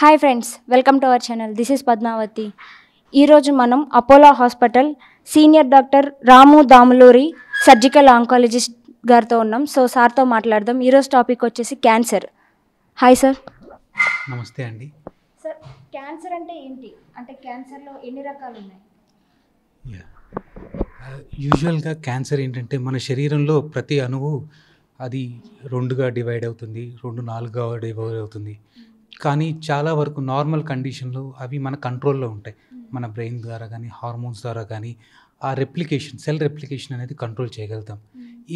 Hi friends, welcome to our channel. This is Padmavathi. ఈరోజు మనం Apollo hospital senior doctor Ramu Damuluri surgical oncologist గారితో ఉన్నాం. So సార్తో మాట్లాడదాం. ఈరోజు టాపిక్ వచ్చేసి క్యాన్సర్. Hi sir. నమస్తే అండి. సార్, క్యాన్సర్ అంటే ఏంటి? అంటే క్యాన్సర్లో ఎన్ని రకాలు ఉన్నాయి? యూజువల్గా క్యాన్సర్ ఏంటంటే మన శరీరంలో ప్రతి అణువు అది రెండుగా డివైడ్ అవుతుంది, నాలుగుగా డివైడ్ అవుతుంది. కానీ చాలా వరకు నార్మల్ కండిషన్లో అవి మన కంట్రోల్లో ఉంటాయి. మన బ్రెయిన్ ద్వారా కానీ హార్మోన్స్ ద్వారా కానీ ఆ సెల్ రెప్లికేషన్ అనేది కంట్రోల్ చేయగలుగుతాం.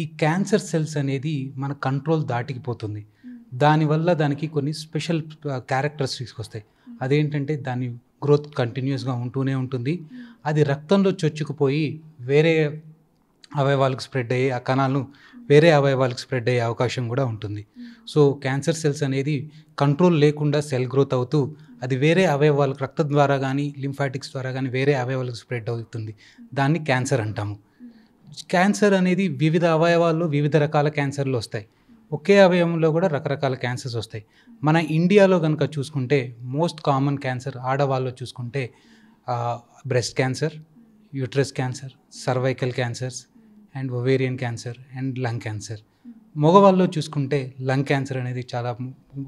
ఈ క్యాన్సర్ సెల్స్ అనేది మన కంట్రోల్ దాటికిపోతుంది. దానివల్ల దానికి కొన్ని స్పెషల్ క్యారెక్టరిస్టిక్స్ వస్తాయి. అదేంటంటే దాని గ్రోత్ కంటిన్యూస్గా ఉంటూనే ఉంటుంది. అది రక్తంలో చొచ్చుకుపోయి వేరే అవయవాలకు స్ప్రెడ్ అయ్యే ఆ కణాలను వేరే అవయవాలకు స్ప్రెడ్ అయ్యే అవకాశం కూడా ఉంటుంది. సో క్యాన్సర్ సెల్స్ అనేది కంట్రోల్ లేకుండా సెల్ గ్రోత్ అవుతూ అది వేరే అవయవాలకు రక్తం ద్వారా కానీ లింఫాటిక్స్ ద్వారా కానీ వేరే అవయవాలకు స్ప్రెడ్ అవుతుంది. దాన్ని క్యాన్సర్ అంటాము. క్యాన్సర్ అనేది వివిధ అవయవాల్లో వివిధ రకాల క్యాన్సర్లు వస్తాయి. ఒకే అవయవంలో కూడా రకరకాల క్యాన్సర్స్ వస్తాయి. మన ఇండియాలో కనుక చూసుకుంటే మోస్ట్ కామన్ క్యాన్సర్ ఆడవాళ్ళు చూసుకుంటే breast cancer, uterus cancer, cervical cancers and ovarian cancer and lung cancer. మగవాళ్ళు చూసుకుంటే లంగ్ క్యాన్సర్ అనేది చాలా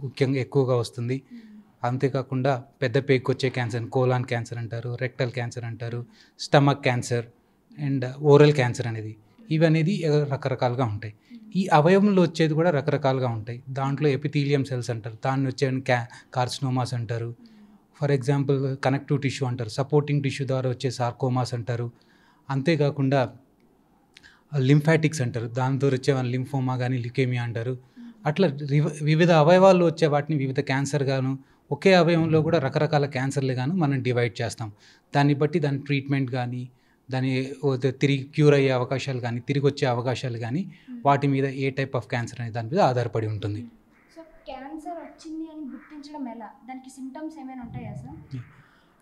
ముఖ్యంగా ఎక్కువగా వస్తుంది. అంతేకాకుండా పెద్ద పేగుకు వచ్చే క్యాన్సర్ కోలాన్ క్యాన్సర్ అంటారు, రెక్టల్ క్యాన్సర్ అంటారు, stomach cancer and oral cancer అనేది ఇవనేది రకరకాలుగా ఉంటాయి. ఈ అవయవంలో వచ్చేది కూడా రకరకాలుగా ఉంటాయి. దాంట్లో ఎపిథీలియం సెల్స్ అంటారు, దాన్ని వచ్చే కార్సినోమాస్ అంటారు. ఫర్ ఎగ్జాంపుల్ కనెక్టివ్ టిష్యూ అంటారు, సపోర్టింగ్ టిష్యూ ద్వారా వచ్చే సార్కోమాస్ అంటారు. అంతేకాకుండా లింఫాటిక్స్ అంటారు, దాంతో వచ్చే లింఫోమా కానీ లికేమియా అంటారు. అట్లా వివిధ అవయవాల్లో వచ్చే వాటిని వివిధ క్యాన్సర్ గాను, ఒకే అవయవంలో కూడా రకరకాల క్యాన్సర్లు గాను మనం డివైడ్ చేస్తాం. దాన్ని బట్టి దాని ట్రీట్మెంట్ కానీ దాని తిరిగి క్యూర్ అయ్యే అవకాశాలు కానీ తిరిగి వచ్చే అవకాశాలు కానీ వాటి మీద ఏ టైప్ ఆఫ్ క్యాన్సర్ అనే దాని మీద ఆధారపడి ఉంటుంది. సో క్యాన్సర్ వచ్చింది అని గుర్తించడం ఎలా? దానికి సిమ్టమ్స్ ఏమైనా ఉంటాయా సార్?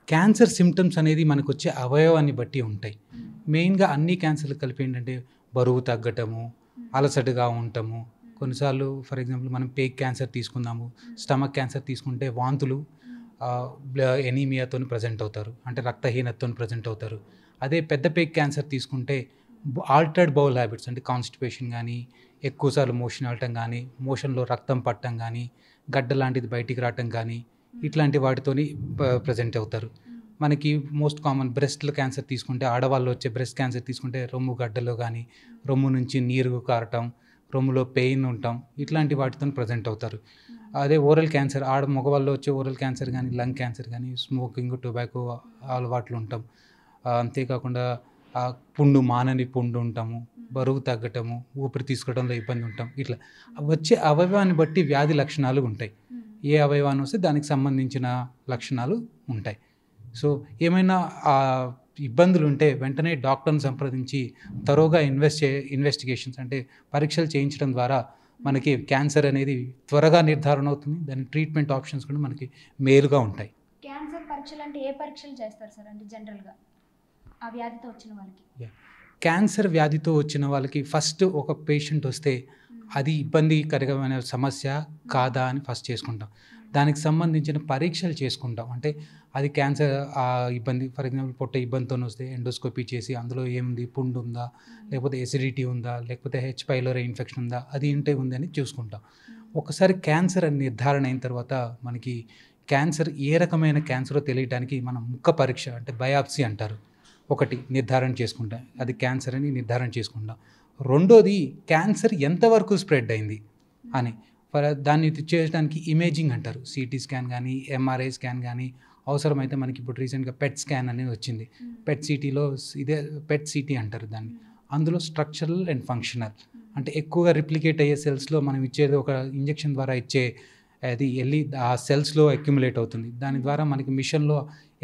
క్యాన్సర్ సిమ్టమ్స్ అనేది మనకు వచ్చే అవయవాన్ని బట్టి ఉంటాయి. మెయిన్గా అన్ని క్యాన్సర్లు కలిపి ఏంటంటే బరువు తగ్గటము, అలసటగా ఉండటము, కొన్నిసార్లు ఫర్ ఎగ్జాంపుల్ మనం పేగ్ క్యాన్సర్ తీసుకుందాము, స్టమక్ క్యాన్సర్ తీసుకుంటే వాంతులు, ఎనీమియాతో ప్రజెంట్ అవుతారు, అంటే రక్తహీనతతో ప్రజెంట్ అవుతారు. అదే పెద్ద పేగ్ క్యాన్సర్ తీసుకుంటే ఆల్టర్డ్ బౌల్ హ్యాబిట్స్ అంటే కాన్స్టిపేషన్ కానీ, ఎక్కువసార్లు మోషన్ వెళ్ళటం కానీ, మోషన్లో రక్తం పట్టడం కానీ, గడ్డ లాంటిది బయటికి రావటం కానీ ఇట్లాంటి వాటితోని ప్రజెంట్ అవుతారు. మనకి మోస్ట్ కామన్ బ్రెస్ట్ క్యాన్సర్ తీసుకుంటే ఆడవాళ్ళు వచ్చే బ్రెస్ట్ క్యాన్సర్ తీసుకుంటే రొమ్ము గడ్డలో కానీ, రొమ్ము నుంచి నీరు కారటం, రొమ్ములో పెయిన్ ఉండటం ఇట్లాంటి వాటితో ప్రజెంట్ అవుతారు. అదే ఓరల్ క్యాన్సర్ మగవాళ్ళు వచ్చే ఓరల్ క్యాన్సర్ కానీ, లంగ్ క్యాన్సర్ కానీ, స్మోకింగ్, టొబాకో అలవాట్లు ఉంటాం. అంతేకాకుండా మానని పుండు ఉంటాము, బరువు తగ్గటము, ఊపిరి తీసుకోవడంలో ఇబ్బంది ఉంటాం. ఇట్లా వచ్చే అవయవాన్ని బట్టి వ్యాధి లక్షణాలు ఉంటాయి. ఏ అవయవాన్ని వస్తే దానికి సంబంధించిన లక్షణాలు ఉంటాయి. సో ఏమైనా ఇబ్బందులు ఉంటే వెంటనే డాక్టర్ని సంప్రదించి తరోగా ఇన్వెస్టిగేషన్స్ అంటే పరీక్షలు చేయించడం ద్వారా మనకి క్యాన్సర్ అనేది త్వరగా నిర్ధారణ అవుతుంది. దాని ట్రీట్మెంట్ ఆప్షన్స్ కూడా మనకి మేలుగా ఉంటాయి. క్యాన్సర్ పరీక్షలు అంటే ఏ పరీక్షలు చేస్తారు సార్? అంటే జనరల్గా ఆ వ్యాధితో వచ్చిన వాళ్ళకి, క్యాన్సర్ వ్యాధితో వచ్చిన వాళ్ళకి ఫస్ట్ ఒక పేషెంట్ వస్తే అది ఇబ్బందికరమైన సమస్య కాదా అని ఫస్ట్ చేసుకుంటాం. దానికి సంబంధించిన పరీక్షలు చేసుకుంటాం. అంటే అది క్యాన్సర్ ఇబ్బంది, ఫర్ ఎగ్జాంపుల్ పొట్ట ఇబ్బందితో వస్తే ఎండోస్కోపీ చేసి అందులో ఏముంది, పుండు ఉందా, లేకపోతే ఎసిడిటీ ఉందా, లేకపోతే హెచ్ పైలోరీ ఇన్ఫెక్షన్ ఉందా, అది ఏంటే ఉంది అని చూసుకుంటాం. ఒకసారి క్యాన్సర్ అని నిర్ధారణ అయిన తర్వాత మనకి క్యాన్సర్ ఏ రకమైన క్యాన్సరో తెలియడానికి మనం ముక్క పరీక్ష అంటే బయాప్సీ అంటారు, ఒకటి నిర్ధారణ చేసుకుంటాం. అది క్యాన్సర్ అని నిర్ధారణ చేసుకుంటాం. రెండోది క్యాన్సర్ ఎంతవరకు స్ప్రెడ్ అయింది అని దాన్ని చేయడానికి ఇమేజింగ్ అంటారు. సిటీ స్కాన్ కానీ, ఎంఆర్ఐ స్కాన్ కానీ, అవసరమైతే మనకి ఇప్పుడు రీసెంట్గా పెట్ స్కాన్ అనేది వచ్చింది. పెట్ సిటీ అంటారు దాన్ని. అందులో స్ట్రక్చరల్ అండ్ ఫంక్షనల్ అంటే ఎక్కువగా రిప్లికేట్ అయ్యే సెల్స్లో మనం ఇచ్చేది ఒక ఇంజెక్షన్ ద్వారా ఇచ్చే అది వెళ్ళి ఆ సెల్స్లో అక్యుములేట్ అవుతుంది. దాని ద్వారా మనకి మిషన్లో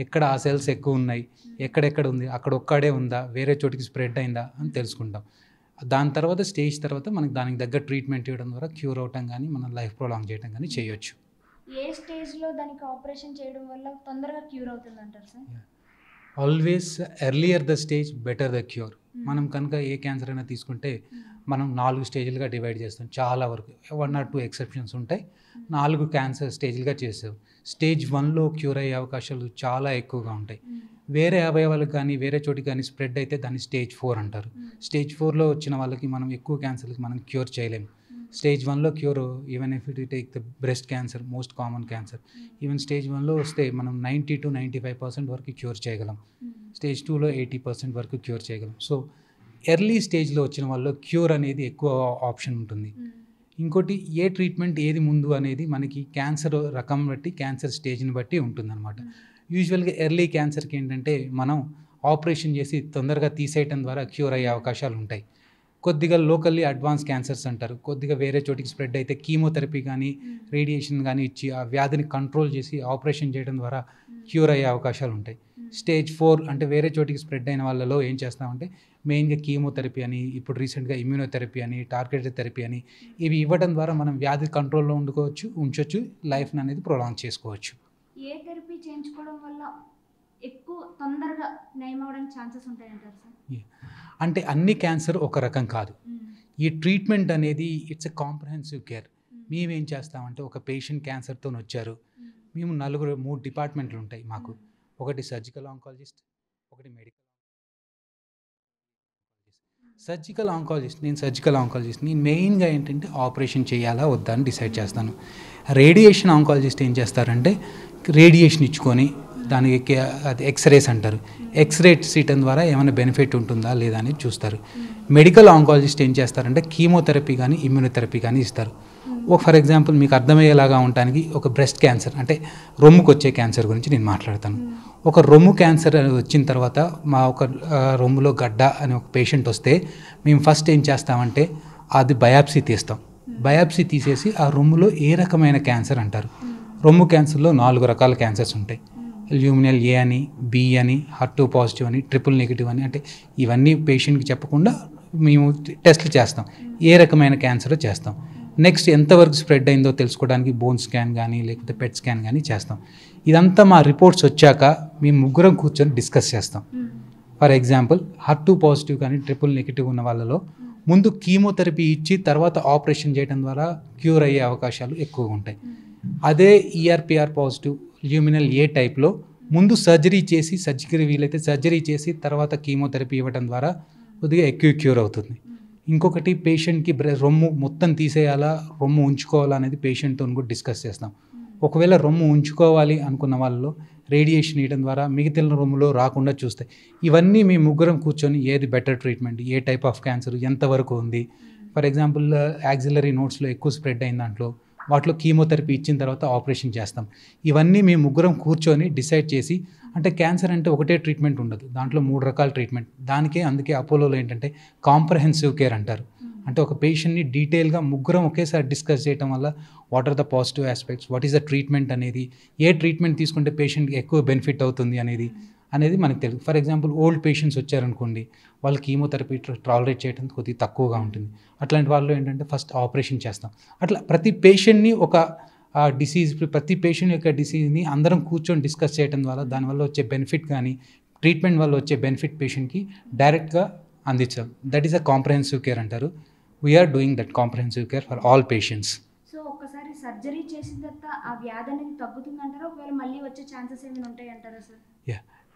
ఎక్కడ ఆ సెల్స్ ఎక్కువ ఉన్నాయి, ఎక్కడెక్కడ ఉంది, అక్కడ ఒక్కడే ఉందా, వేరే చోటికి స్ప్రెడ్ అయిందా అని తెలుసుకుంటాం. దాని తర్వాత స్టేజ్ తర్వాత మనకి దానికి దగ్గర ట్రీట్మెంట్ ఇవ్వడం ద్వారా క్యూర్ అవటం కానీ మన లైఫ్ ప్రొలాంగ్ చేయడం కానీ చేయొచ్చు. ఏ స్టేజ్లో దానికి ఆపరేషన్ చేయడం వల్ల తొందరగా క్యూర్ అవుతుంది అంటారు sir? Always earlier the stage better the cure. మనం కనుక ఏ క్యాన్సర్ అయినా తీసుకుంటే మనం 4 స్టేజ్లుగా డివైడ్ చేస్తాం చాలా వరకు. 1 or 2 ఎక్సెప్షన్స్ ఉంటాయి. 4 క్యాన్సర్ స్టేజ్లుగా చేసాం. స్టేజ్ 1లో క్యూర్ అయ్యే అవకాశాలు చాలా ఎక్కువగా ఉంటాయి. వేరే అవయవాలకు కానీ వేరే చోటికి కానీ స్ప్రెడ్ అయితే దాన్ని స్టేజ్ 4 అంటారు. స్టేజ్ 4లో వచ్చిన వాళ్ళకి మనం ఎక్కువ క్యాన్సర్కి మనం క్యూర్ చేయలేము. స్టేజ్ 1లో cure, even if it take the breast cancer, most common cancer, even stage 1లో వస్తే మనం 90 to 95% వరకు క్యూర్ చేయగలం. స్టేజ్ 2లో 80% వరకు క్యూర్ చేయగలం. సో ఎర్లీ స్టేజ్లో వచ్చిన వాళ్ళు క్యూర్ అనేది ఎక్కువ ఆప్షన్ ఉంటుంది. ఇంకోటి ఏ ట్రీట్మెంట్ ఏది ముందు అనేది మనకి క్యాన్సర్ రకం బట్టి, క్యాన్సర్ స్టేజ్ని బట్టి ఉంటుందన్నమాట. యూజువల్గా ఎర్లీ క్యాన్సర్కి ఏంటంటే మనం ఆపరేషన్ చేసి తొందరగా తీసేయటం ద్వారా క్యూర్ అయ్యే అవకాశాలు ఉంటాయి. కొద్దిగా లోకల్లీ అడ్వాన్స్ క్యాన్సర్స్ అంటారు, కొద్దిగా వేరే చోటికి స్ప్రెడ్ అయితే కీమోథెరపీ కానీ రేడియేషన్ కానీ ఇచ్చి ఆ వ్యాధిని కంట్రోల్ చేసి ఆపరేషన్ చేయడం ద్వారా క్యూర్ అయ్యే అవకాశాలు ఉంటాయి. స్టేజ్ 4 అంటే వేరే చోటికి స్ప్రెడ్ అయిన వాళ్ళలో ఏం చేస్తామంటే మెయిన్గా కీమోథెరపీ అని, ఇప్పుడు రీసెంట్గా ఇమ్యూనోథెరపీ అని, టార్గెటెడ్ థెరపీ అని ఇవి ఇవ్వడం ద్వారా మనం వ్యాధి కంట్రోల్లో ఉంచవచ్చు, లైఫ్ని అనేది ప్రొలాంగ్ చేసుకోవచ్చు. ఏ థెరపీ చేయించుకోవడం వల్ల ఎక్కువ తొందరగా నయం అవ్వడానికి ఛాన్సెస్ ఉంటాయంటారు సార్? అంటే అన్ని క్యాన్సర్ ఒక రకం కాదు. ఈ ట్రీట్మెంట్ అనేది ఇట్స్ ఎ కాంప్రహెన్సివ్ కేర్. మేమేం చేస్తామంటే ఒక పేషెంట్ క్యాన్సర్తో వచ్చారు, మేము 3 డిపార్ట్మెంట్లు ఉంటాయి మాకు. ఒకటి సర్జికల్ ఆంకాలజిస్ట్, ఒకటి మెడికల్ నేను సర్జికల్ ఆంకాలజిస్ట్. నేను మెయిన్గా ఏంటంటే ఆపరేషన్ చేయాలా వద్దా అని డిసైడ్ చేస్తాను. రేడియేషన్ ఆంకాలజిస్ట్ ఏం చేస్తారంటే రేడియేషన్ ఇచ్చుకొని దానికి అది ఎక్స్రేస్ అంటారు, ఎక్స్రే తీయటం ద్వారా ఏమైనా బెనిఫిట్ ఉంటుందా లేదా అని చూస్తారు. మెడికల్ ఆంకాలజిస్ట్ ఏం చేస్తారంటే కీమోథెరపీ కానీ ఇమ్యూనోథెరపీ కానీ ఇస్తారు. ఫర్ ఎగ్జాంపుల్ మీకు అర్థమయ్యేలాగా ఉండడానికి ఒక బ్రెస్ట్ క్యాన్సర్ అంటే రొమ్ముకు వచ్చే క్యాన్సర్ గురించి నేను మాట్లాడతాను. ఒక రొమ్ము క్యాన్సర్ వచ్చిన తర్వాత మా ఒక రొమ్ములో గడ్డ అనే ఒక పేషెంట్ వస్తే మేము ఫస్ట్ ఏం చేస్తామంటే అది బయాప్సీ తీస్తాం. బయాప్సీ తీసేసి ఆ రొమ్ములో ఏ రకమైన క్యాన్సర్ అంటారు. రొమ్ము క్యాన్సర్లో 4 రకాల క్యాన్సర్స్ ఉంటాయి. ల్యూమినల్ ఏ అని, బి అని, HER2 పాజిటివ్ అని, ట్రిపుల్ నెగిటివ్ అని. అంటే ఇవన్నీ పేషెంట్కి చెప్పకుండా మేము టెస్ట్లు చేస్తాం, ఏ రకమైన క్యాన్సరో చేస్తాం. నెక్స్ట్ ఎంతవరకు స్ప్రెడ్ అయిందో తెలుసుకోవడానికి బోన్ స్కాన్ కానీ లేకపోతే పెట్ స్కాన్ కానీ చేస్తాం. ఇదంతా మా రిపోర్ట్స్ వచ్చాక మేము ముగ్గురం కూర్చొని డిస్కస్ చేస్తాం. ఫర్ ఎగ్జాంపుల్ HER2 పాజిటివ్ కానీ ట్రిపుల్ నెగిటివ్ ఉన్న వాళ్ళలో ముందు కీమోథెరపీ ఇచ్చి తర్వాత ఆపరేషన్ చేయడం ద్వారా క్యూర్ అయ్యే అవకాశాలు ఎక్కువగా ఉంటాయి. అదే ERPR పాజిటివ్ ల్యూమినల్ ఏ టైప్లో ముందు సర్జరీ చేసి, వీలైతే సర్జరీ చేసి తర్వాత కీమోథెరపీ ఇవ్వడం ద్వారా కొద్దిగా ఎక్కువ క్యూర్ అవుతుంది. ఇంకొకటి పేషెంట్కి రొమ్ము మొత్తం తీసేయాలా, రొమ్ము ఉంచుకోవాలా అనేది పేషెంట్తో కూడా డిస్కస్ చేస్తాం. ఒకవేళ రొమ్ము ఉంచుకోవాలి అనుకున్న వాళ్ళలో రేడియేషన్ ఇవ్వడం ద్వారా మిగతా రొమ్ములో రాకుండా చూస్తాయి. ఇవన్నీ మేము ముగ్గురం కూర్చొని ఏది better treatment, A type of cancer ఎంతవరకు ఉంది. ఫర్ ఎగ్జాంపుల్ యాక్సిలరీ నోట్స్లో ఎక్కువ స్ప్రెడ్ అయిన దాంట్లో వాటిలో కీమోథెరపీ ఇచ్చిన తర్వాత ఆపరేషన్ చేస్తాం. ఇవన్నీ మేము ముగ్గురం కూర్చొని డిసైడ్ చేసి, అంటే క్యాన్సర్ అంటే ఒకటే ట్రీట్మెంట్ ఉండదు, దాంట్లో 3 రకాల ట్రీట్మెంట్. అందుకే అపోలోలో ఏంటంటే కాంప్రహెన్సివ్ కేర్ అంటారు. అంటే ఒక పేషెంట్ని డీటెయిల్గా ముగ్గురం ఒకేసారి డిస్కస్ చేయడం వల్ల what are the positive aspects, what is the treatment అనేది, ఏ ట్రీట్మెంట్ తీసుకుంటే పేషెంట్కి ఎక్కువ బెనిఫిట్ అవుతుంది అనేది మనకు తెలుసు. ఫర్ ఎగ్జాంపుల్ ఓల్డ్ పేషెంట్స్ వచ్చారనుకోండి, వాళ్ళు కీమోథెరపీ టాలరేట్ చేయడం కొద్దిగా తక్కువగా ఉంటుంది. అట్లాంటి వాళ్ళు ఏంటంటే ఫస్ట్ ఆపరేషన్ చేస్తాం. అట్లా ప్రతి పేషెంట్ని ప్రతి పేషెంట్ యొక్క డిసీజ్ని అందరం కూర్చొని డిస్కస్ చేయడం ద్వారా దానివల్ల వచ్చే బెనిఫిట్ కానీ ట్రీట్మెంట్ వల్ల వచ్చే బెనిఫిట్ పేషెంట్కి డైరెక్ట్గా అందించాం. That is a comprehensive care అంటారు. We are doing that comprehensive care for all patients. So ఒక్కసారి సర్జరీ చేసిన తర్వాత ఆ వ్యాధి అనేది తగ్గుతుందంటారా, ఒకవేళ మళ్ళీ వచ్చే ఛాన్సెస్ ఏమైనా ఉంటాయి అంటారా సార్?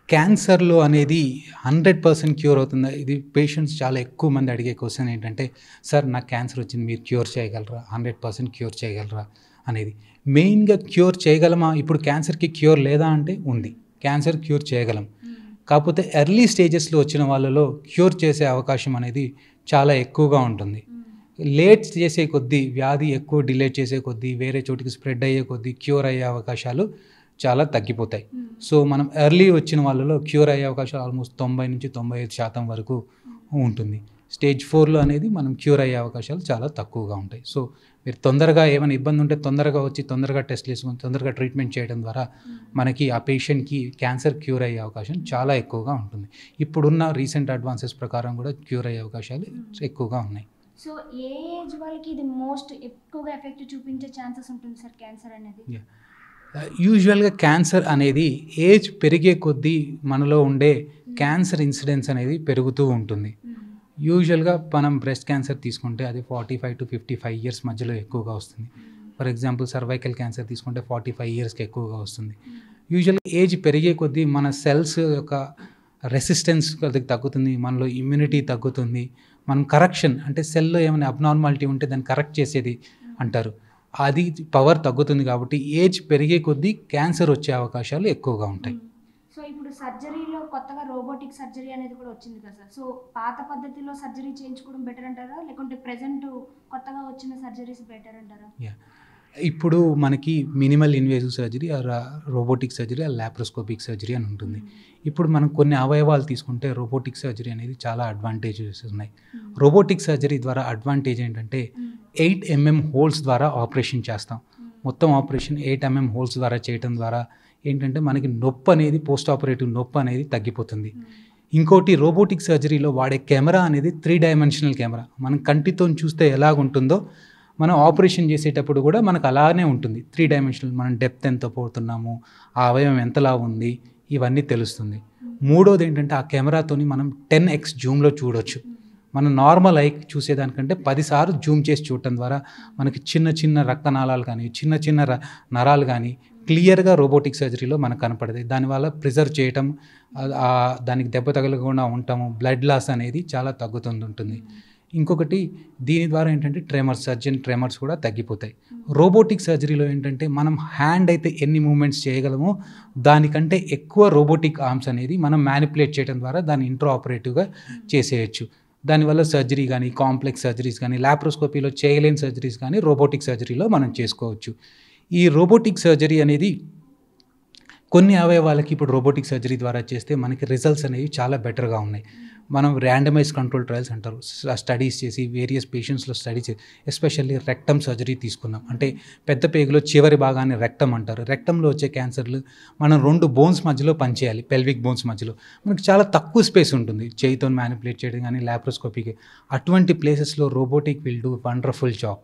క్యాన్సర్లో అనేది 100% క్యూర్ అవుతుందా? ఇది పేషెంట్స్ చాలా ఎక్కువ మంది అడిగే క్వశ్చన్ ఏంటంటే, సార్ నాకు క్యాన్సర్ వచ్చింది, మీరు క్యూర్ చేయగలరా, 100% క్యూర్ చేయగలరా అనేది. మెయిన్గా క్యూర్ చేయగలమా? ఇప్పుడు క్యాన్సర్కి క్యూర్ లేదా అంటే ఉంది, క్యాన్సర్ క్యూర్ చేయగలం. కాకపోతే ఎర్లీ స్టేజెస్లో వచ్చిన వాళ్ళలో క్యూర్ చేసే అవకాశం అనేది చాలా ఎక్కువగా ఉంటుంది. లేట్ చేసే కొద్దీ, వ్యాధి ఎక్కువ డిలే చేసే కొద్దీ, వేరే చోటికి స్ప్రెడ్ అయ్యే కొద్దీ క్యూర్ అయ్యే అవకాశాలు చాలా తగ్గిపోతాయి. సో మనం ఎర్లీ వచ్చిన వాళ్ళలో క్యూర్ అయ్యే అవకాశాలు ఆల్మోస్ట్ 90 నుంచి 95% వరకు ఉంటుంది. స్టేజ్ 4లో అనేది మనం క్యూర్ అయ్యే అవకాశాలు చాలా తక్కువగా ఉంటాయి. సో మీరు తొందరగా ఏమైనా ఇబ్బంది ఉంటే తొందరగా వచ్చి తొందరగా టెస్ట్లు వేసుకొని తొందరగా ట్రీట్మెంట్ చేయడం ద్వారా మనకి ఆ పేషెంట్కి క్యాన్సర్ క్యూర్ అయ్యే అవకాశం చాలా ఎక్కువగా ఉంటుంది. ఇప్పుడున్న రీసెంట్ అడ్వాన్సెస్ ప్రకారం కూడా క్యూర్ అయ్యే అవకాశాలు ఎక్కువగా ఉన్నాయి. సో ఏ ఏజ్ వాళ్ళకి ఇది మోస్ట్ ఎక్కువగా ఎఫెక్ట్ చూపించే ఛాన్సెస్ ఉంటుంది సార్ క్యాన్సర్ అనేది? యూజువల్గా క్యాన్సర్ అనేది ఏజ్ పెరిగే కొద్దీ మనలో ఉండే క్యాన్సర్ ఇన్సిడెన్స్ అనేది పెరుగుతూ ఉంటుంది. యూజువల్గా మనం బ్రెస్ట్ క్యాన్సర్ తీసుకుంటే అది 45 to 55 ఇయర్స్ మధ్యలో ఎక్కువగా వస్తుంది. ఫర్ ఎగ్జాంపుల్ సర్వైకల్ క్యాన్సర్ తీసుకుంటే 45 ఇయర్స్కి ఎక్కువగా వస్తుంది. యూజువల్గా ఏజ్ పెరిగే కొద్దీ మన సెల్స్ యొక్క రెసిస్టెన్స్ కొద్దిగా తగ్గుతుంది, మనలో ఇమ్యూనిటీ తగ్గుతుంది. మనం కరెక్షన్ అంటే సెల్లో ఏమైనా అబ్నార్మాలిటీ ఉంటే దాన్ని కరెక్ట్ చేసేది అంటారు, అది పవర్ తగ్గుతుంది. కాబట్టి ఏజ్ పెరిగే కొద్దీ క్యాన్సర్ వచ్చే అవకాశాలు ఎక్కువగా ఉంటాయి. సో ఇప్పుడు సర్జరీలో కొత్తగా రోబోటిక్ సర్జరీ అనేది కూడా వచ్చింది కదా సార్. సో పాత పద్ధతిలో సర్జరీ చేయించుకోవడం బెటర్ అంటారా, లేకుంటే ప్రెజెంట్ కొత్తగా వచ్చిన సర్జరీస్ బెటర్ అంటారా? ఇప్పుడు మనకి minimal invasive surgery, robotic surgery, laparoscopic surgery అని ఉంటుంది. ఇప్పుడు మనం కొన్ని అవయవాలు తీసుకుంటే రోబోటిక్ సర్జరీ అనేది చాలా అడ్వాంటేజెస్ ఉన్నాయి. రోబోటిక్ సర్జరీ ద్వారా అడ్వాంటేజ్ ఏంటంటే 8 mm హోల్స్ ద్వారా ఆపరేషన్ చేస్తాం. మొత్తం ఆపరేషన్ 8 mm హోల్స్ ద్వారా చేయడం ద్వారా ఏంటంటే మనకి నొప్పి అనేది, పోస్ట్ ఆపరేటివ్ నొప్పి అనేది తగ్గిపోతుంది. ఇంకోటి రోబోటిక్ సర్జరీలో వాడే కెమెరా అనేది 3 డైమెన్షనల్ కెమెరా. మనం కంటితో చూస్తే ఎలాగుంటుందో మనం ఆపరేషన్ చేసేటప్పుడు కూడా మనకు అలానే ఉంటుంది. 3 డైమెన్షనల్, మనం డెప్త్ ఎంత పోతున్నాము, ఆ అవయవం ఎంతలా ఉంది, ఇవన్నీ తెలుస్తుంది. మూడోది ఏంటంటే ఆ కెమెరాతోని మనం 10x జూమ్లో చూడొచ్చు. మనం నార్మల్ ఐ చూసేదానికంటే 10 సార్లు జూమ్ చేసి చూడటం ద్వారా మనకి చిన్న చిన్న రక్తనాళాలు కానీ, చిన్న చిన్న నరాలు కానీ క్లియర్గా రోబోటిక్ సర్జరీలో మనకు కనపడతాయి. దానివల్ల ప్రిజర్వ్ చేయటం, దానికి దెబ్బ తగలకుండా ఉండటము, బ్లడ్ లాస్ అనేది చాలా తగ్గుతుంటుంది. ఇంకొకటి దీని ద్వారా ఏంటంటే సర్జన్ ట్రెమర్స్ కూడా తగ్గిపోతాయి. రోబోటిక్ సర్జరీలో ఏంటంటే మనం హ్యాండ్ అయితే ఎన్ని మూమెంట్స్ చేయగలమో దానికంటే ఎక్కువ రోబోటిక్ ఆర్మ్స్ అనేది మనం మ్యానిపులేట్ చేయడం ద్వారా దాన్ని ఇంట్రా ఆపరేటివ్గా చేసేయచ్చు. దానివల్ల సర్జరీ కానీ, కాంప్లెక్స్ సర్జరీస్ కానీ, లాప్రోస్కోపీలో చేయలేని సర్జరీస్ కానీ రోబోటిక్ సర్జరీలో మనం చేసుకోవచ్చు. ఈ రోబోటిక్ సర్జరీ అనేది కొన్ని అవయవాలకి ఇప్పుడు రోబోటిక్ సర్జరీ ద్వారా చేస్తే మనకి రిజల్ట్స్ అనేవి చాలా బెటర్గా ఉన్నాయి. మనం ర్యాండమైజ్ కంట్రోల్ ట్రయల్స్ అంటారు, స్టడీస్ చేసి వేరియస్ పేషెంట్స్లో స్టడీ చేసి ఎస్పెషల్లీ రెక్టమ్ సర్జరీ తీసుకున్నాం. అంటే పెద్ద పేగులో చివరి భాగాన్ని రెక్టమ్ అంటారు. రెక్టంలో వచ్చే క్యాన్సర్లు మనం 2 బోన్స్ మధ్యలో పనిచేయాలి, పెల్విక్ బోన్స్ మధ్యలో. మనకి చాలా తక్కువ స్పేస్ ఉంటుంది చేయితో మ్యానిపులేట్ చేయడం కానీ, లాప్రోస్కోపీకి. అటువంటి ప్లేసెస్లో robotic will do wonderful job.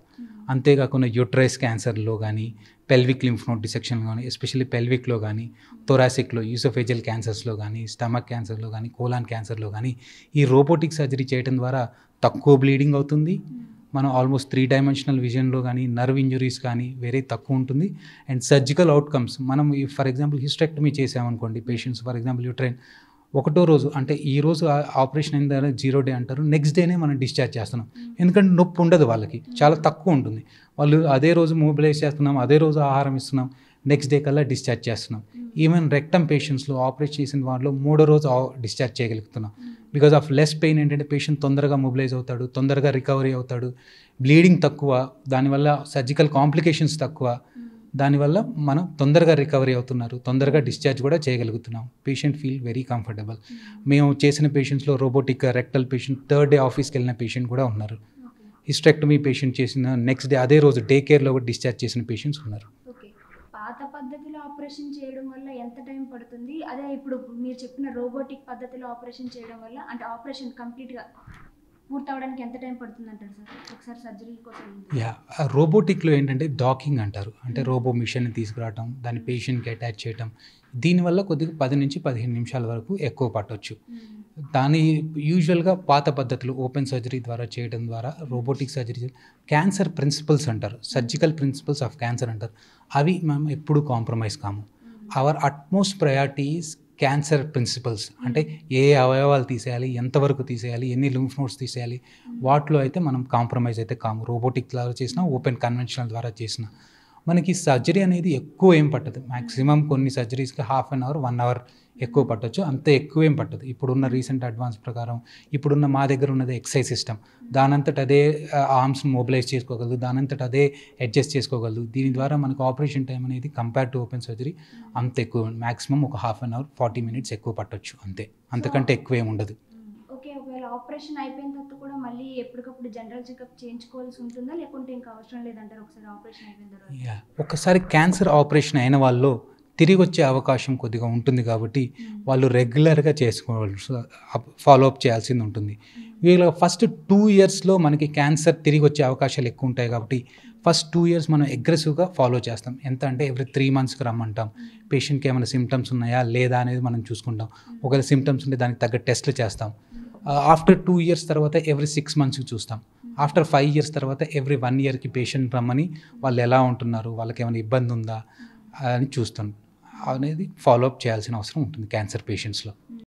అంతేకాకుండా యూట్రైస్ క్యాన్సర్లో కానీ, పెల్విక్ లింఫ్ నోడ్ డిసెక్షన్లో కానీ, ఎస్పెషల్లీ పెల్విక్లో కానీ, థొరాసిక్లో, యూసోఫేజియల్ క్యాన్సర్స్లో కానీ, స్టమక్ క్యాన్సర్లో కానీ, కోలాన్ క్యాన్సర్లో కానీ ఈ రోబోటిక్ సర్జరీ చేయడం ద్వారా తక్కువ బ్లీడింగ్ అవుతుంది. మనం ఆల్మోస్ట్ 3 డైమెన్షనల్ విజన్లో కానీ, నర్వ్ ఇంజురీస్ కానీ వేరే తక్కువ ఉంటుంది. అండ్ సర్జికల్ అవుట్కమ్స్, మనం ఫర్ ఎగ్జాంపుల్ హిస్టెక్టమీ చేసామనుకోండి పేషెంట్స్, ఫర్ ఎగ్జాంపుల్ యూట్రైన్ ఒకటో రోజు అంటే ఈ రోజు ఆపరేషన్ అయిన తర్వాత 0 day అంటారు, నెక్స్ట్ డేనే మనం డిశ్చార్జ్ చేస్తున్నాం. ఎందుకంటే నొప్పి ఉండదు, వాళ్ళకి చాలా తక్కువ ఉంటుంది. వాళ్ళు అదే రోజు మొబిలైజ్ చేస్తున్నాం, అదే రోజు ఆహారం ఇస్తున్నాం, నెక్స్ట్ డే కల్లా డిశ్చార్జ్ చేస్తున్నాం. ఈవెన్ రెక్టమ్ పేషెంట్స్లో ఆపరేట్ చేసిన వాటిలో 3వ రోజు డిశ్చార్జ్ చేయగలుగుతున్నాం. బికాజ్ ఆఫ్ లెస్ పెయిన్ ఏంటంటే పేషెంట్ తొందరగా మొబిలైజ్ అవుతాడు, తొందరగా రికవరీ అవుతాడు, బ్లీడింగ్ తక్కువ, దానివల్ల సర్జికల్ కాంప్లికేషన్స్ తక్కువ, దానివల్ల మనం తొందరగా రికవరీ అవుతున్నారు, తొందరగా డిశ్చార్జ్ కూడా చేయగలుగుతున్నాం. Patient feel very comfortable. మేము చేసిన పేషెంట్స్లో robotic rectal patient 3rd day ఆఫీస్కి వెళ్ళిన పేషెంట్ కూడా ఉన్నారు. హిస్టెక్టమీ పేషెంట్ చేసిన నెక్స్ట్ డే అదే రోజు డే కేర్లో కూడా డిశ్చార్జ్ చేసిన పేషెంట్స్ ఉన్నారు. పాత పద్ధతిలో ఆపరేషన్ చేయడం వల్ల ఎంత టైం పడుతుంది, అదే ఇప్పుడు మీరు చెప్పిన రోబోటిక్ పద్ధతిలో ఆపరేషన్ చేయడం వల్ల అంటే ఆపరేషన్ కంప్లీట్గా పూర్తవడానికి ఎంత టైం పడుతుంది అంటారు సార్ ఒకసారి సర్జరీ కోసం? రోబోటిక్లో ఏంటంటే డాకింగ్ అంటారు, అంటే రోబో మిషన్ని తీసుకురావటం, దాన్ని పేషెంట్కి అటాచ్ చేయటం. దీనివల్ల కొద్దిగా 10 నుంచి 15 నిమిషాల వరకు ఎక్కువ పట్టవచ్చు. దాని యూజువల్గా పాత పద్ధతులు ఓపెన్ సర్జరీ ద్వారా చేయడం ద్వారా రోబోటిక్ సర్జరీ క్యాన్సర్ ప్రిన్సిపల్స్ అంటారు, సర్జికల్ ప్రిన్సిపల్స్ ఆఫ్ క్యాన్సర్ అంటారు, అవి మేము ఎప్పుడు కాంప్రమైజ్ కాము. Our utmost priority is cancer principles. అంటే ఏ అవయవాలు తీసేయాలి, ఎంతవరకు తీసేయాలి, ఎన్ని లింఫ్ నోడ్స్ తీసేయాలి, వాటిలో అయితే మనం కాంప్రమైజ్ అయితే కాము. రోబోటిక్ ద్వారా చేసినా, ఓపెన్ కన్వెన్షనల్ ద్వారా చేసినా మనకి సర్జరీ అనేది ఎక్కువ ఏం పట్టదు. మ్యాక్సిమం కొన్ని సర్జరీస్కి 1/2 hour 1 hour ఎక్కువ పట్టవచ్చు, అంత ఎక్కువ ఏం పట్టదు. ఇప్పుడున్న రీసెంట్ అడ్వాన్స్ ప్రకారం ఇప్పుడున్న మా దగ్గర ఉన్నది ఎక్సైజ్ సిస్టమ్, దానంతట అదే ఆర్మ్స్ మొబిలైజ్ చేసుకోగలదు, దానంతట అదే అడ్జస్ట్ చేసుకోగలదు. దీని ద్వారా మనకు ఆపరేషన్ టైం అనేది కంపేర్ టు ఓపెన్ సర్జరీ అంత ఎక్కువ, మ్యాక్సిమం ఒక 1/2 hour 40 minutes ఎక్కువ పట్టవచ్చు, అంతే, అంతకంటే ఎక్కువ ఏమి ఉండదు. ఓకే, ఒకవేళ ఆపరేషన్ అయిపోయిన తర్వాత కూడా మళ్ళీ ఎప్పటికప్పుడు జనరల్ చెకప్ చేయించుకోవాల్సి ఉంటుందా, లేకుంటే ఇంకా అవసరం లేదంటారు ఒకసారి ఆపరేషన్ అయిపోయిన తర్వాత? ఒకసారి క్యాన్సర్ ఆపరేషన్ అయిన వాళ్ళు తిరిగి వచ్చే అవకాశం కొద్దిగా ఉంటుంది కాబట్టి వాళ్ళు రెగ్యులర్గా చేసుకోవాల్సి ఫాలోఅప్ చేయాల్సింది ఉంటుంది. వీళ్ళ ఫస్ట్ 2 yearsలో మనకి క్యాన్సర్ తిరిగి వచ్చే అవకాశాలు ఎక్కువ ఉంటాయి కాబట్టి ఫస్ట్ 2 ఇయర్స్ మనం అగ్రెసివ్గా ఫాలో చేస్తాం. ఎంత అంటే ఎవ్రీ 3 మంత్స్కి రమ్మంటాం. పేషెంట్కి ఏమైనా సిమ్టమ్స్ ఉన్నాయా లేదా అనేది మనం చూసుకుంటాం. ఒకవేళ సిమ్టమ్స్ ఉంటే దానికి తగ్గ టెస్ట్లు చేస్తాం. ఆఫ్టర్ 2 ఇయర్స్ తర్వాత ఎవ్రీ 6 మంత్స్కి చూస్తాం. ఆఫ్టర్ 5 ఇయర్స్ తర్వాత ఎవ్రీ 1 ఇయర్కి పేషెంట్ రమ్మని వాళ్ళు ఎలా ఉంటున్నారు, వాళ్ళకి ఏమైనా ఇబ్బంది ఉందా అని చూస్తాం. అనేది ఫాలో అప్ చేయాల్సిన అవసరం ఉంటుంది క్యాన్సర్ పేషెంట్స్లో.